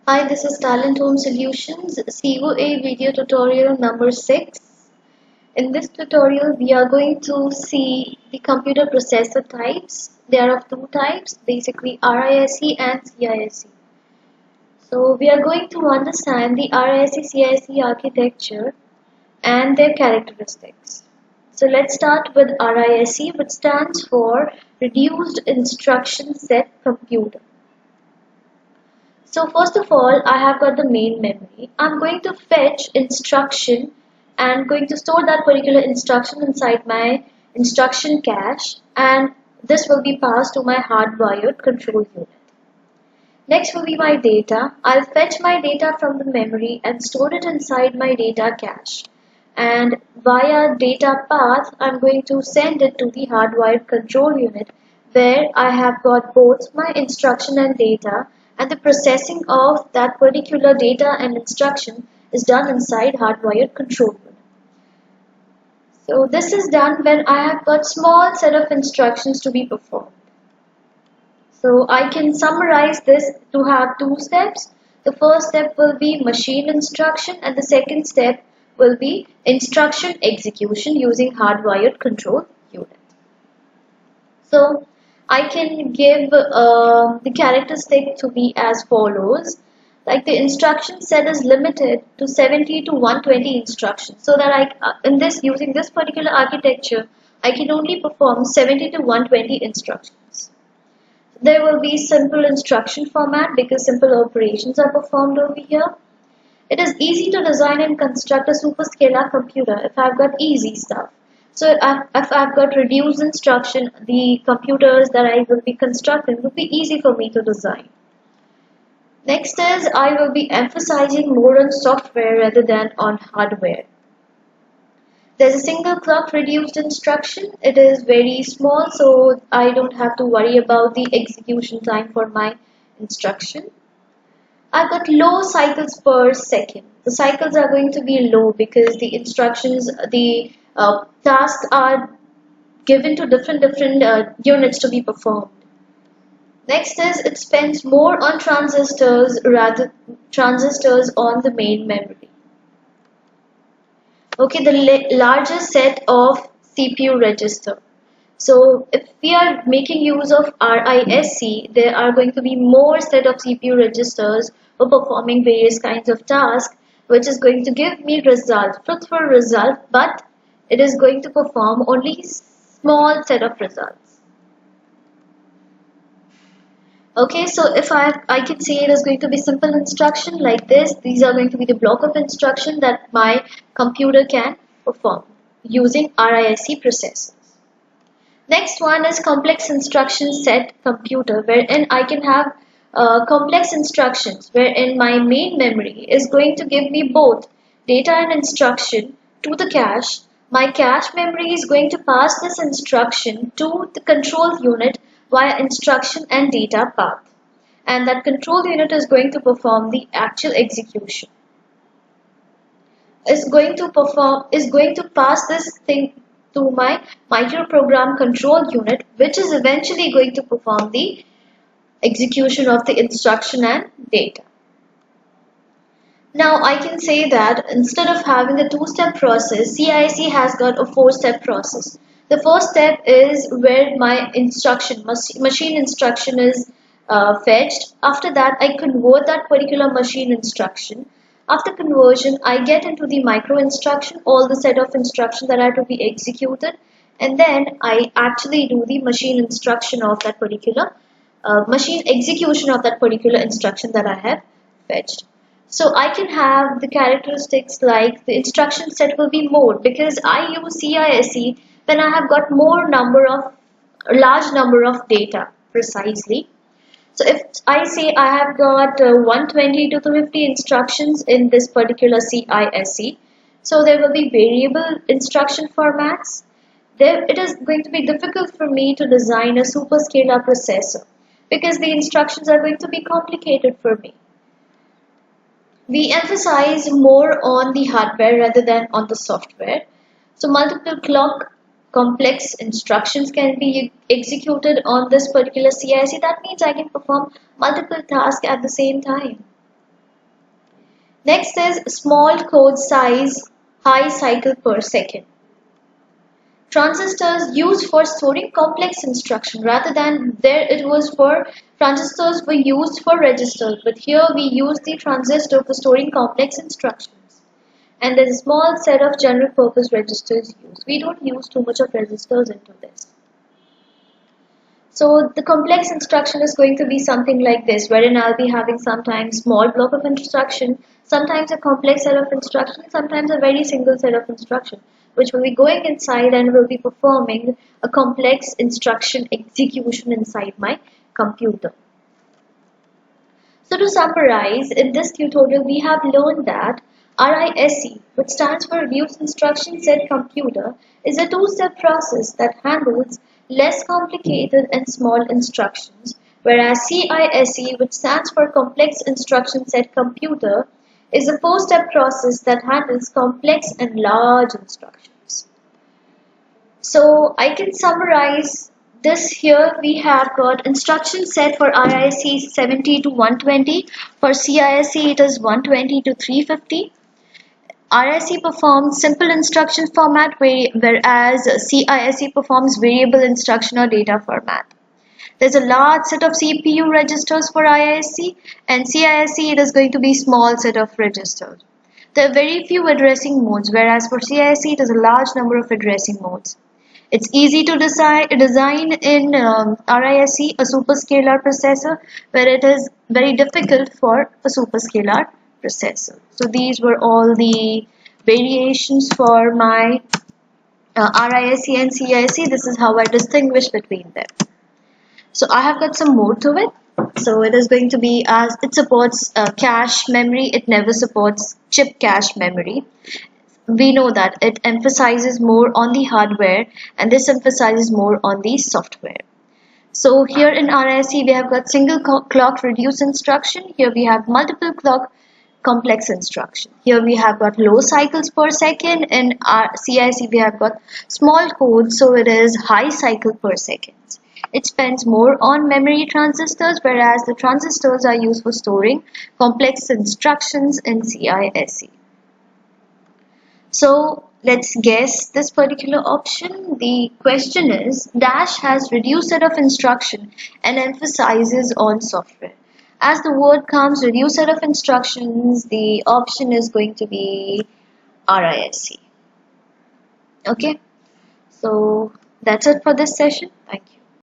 Hi, this is Talent Home Solutions COA video tutorial number 6. In this tutorial, we are going to see the computer processor types. There are of two types, basically RISC and CISC. So we are going to understand the RISC-CISC architecture and their characteristics. So let's start with RISC, which stands for Reduced Instruction Set Computer. So first of all, I have got the main memory. I'm going to fetch instruction and going to store that particular instruction inside my instruction cache, and this will be passed to my hardwired control unit. Next will be my data. I'll fetch my data from the memory and store it inside my data cache. And via data path, I'm going to send it to the hardwired control unit where I have got both my instruction and data, and the processing of that particular data and instruction is done inside hardwired control unit. So this is done when I have got small set of instructions to be performed. So I can summarize this to have two steps. The first step will be machine instruction and the second step will be instruction execution using hardwired control unit. So I can give the characteristic to be as follows. Like the instruction set is limited to 70 to 120 instructions, so that using this particular architecture I can only perform 70 to 120 instructions. There will be simple instruction format because simple operations are performed over here. It is easy to design and construct a superscalar computer if I've got easy stuff. So if I've got reduced instruction, the computers that I will be constructing will be easy for me to design. Next is I will be emphasizing more on software rather than on hardware. There's a single clock reduced instruction. It is very small, so I don't have to worry about the execution time for my instruction. I've got low cycles per second. The cycles are going to be low because the instructions, the tasks are given to different units to be performed. Next is it spends more on transistors on the main memory. Okay, the largest set of CPU register. So if we are making use of RISC, there are going to be more set of CPU registers for performing various kinds of tasks, which is going to give me truthful result, but it is going to perform only small set of results. Okay, so if I can say it is going to be simple instruction like this. These are going to be the block of instruction that my computer can perform using RISC processors. Next one is complex instruction set computer, wherein I can have complex instructions wherein my main memory is going to give me both data and instruction to the cache. My cache memory is going to pass this instruction to the control unit via instruction and data path, and that control unit is going to perform the actual execution. Is going to pass this thing to my microprogram control unit, which is eventually going to perform the execution of the instruction and data. Now I can say that instead of having a two-step process, CISC has got a four-step process. The first step is where my machine instruction is fetched. After that, I convert that particular machine instruction. After conversion, I get into the micro instruction, all the set of instructions that are to be executed, and then I actually do the machine instruction of that particular machine execution of that particular instruction that I have fetched. So I can have the characteristics like the instruction set will be more because I use CISC when I have got large number of data precisely. So if I say I have got 120 to 250 instructions in this particular CISC, so there will be variable instruction formats. It is going to be difficult for me to design a superscalar processor because the instructions are going to be complicated for me. We emphasize more on the hardware rather than on the software. So multiple clock complex instructions can be executed on this particular CISC. That means I can perform multiple tasks at the same time. Next is small code size, high cycle per second. Transistors used for storing complex instruction, rather than there it was for transistors were used for registers, but here we use the transistor for storing complex instructions. And there's a small set of general purpose registers used. We don't use too much of registers into this. So the complex instruction is going to be something like this, wherein I'll be having sometimes small block of instruction, sometimes a complex set of instruction, sometimes a very single set of instruction, which will be going inside and will be performing a complex instruction execution inside my computer. So to summarize, in this tutorial we have learned that RISC, which stands for Reduced Instruction Set Computer, is a two-step process that handles less complicated and small instructions, whereas CISC, which stands for Complex Instruction Set Computer, is a four-step process that handles complex and large instructions. So I can summarize this here. We have got instruction set for RISC 70 to 120. For CISC it is 120 to 350. RISC performs simple instruction format, whereas CISC performs variable instruction or data format. There's a large set of CPU registers for RISC, and CISC it is going to be small set of registers. There are very few addressing modes, whereas for CISC it is a large number of addressing modes. It's easy to design in RISC a superscalar processor, where it is very difficult for a superscalar processor. So these were all the variations for my RISC and CISC. This is how I distinguish between them. So I have got some more to it. So it is going to be, as it supports cache memory, it never supports chip cache memory. We know that it emphasizes more on the hardware, and this emphasizes more on the software. So here in RISC we have got single clock reduce instruction. Here we have multiple clock complex instruction. Here we have got low cycles per second. In CISC we have got small code, so it is high cycle per second. It spends more on memory transistors, whereas the transistors are used for storing complex instructions in CISC. So let's guess this particular option. The question is, dash has reduced set of instruction and emphasizes on software. As the word comes, reduced set of instructions, the option is going to be RISC. Okay, so that's it for this session. Thank you.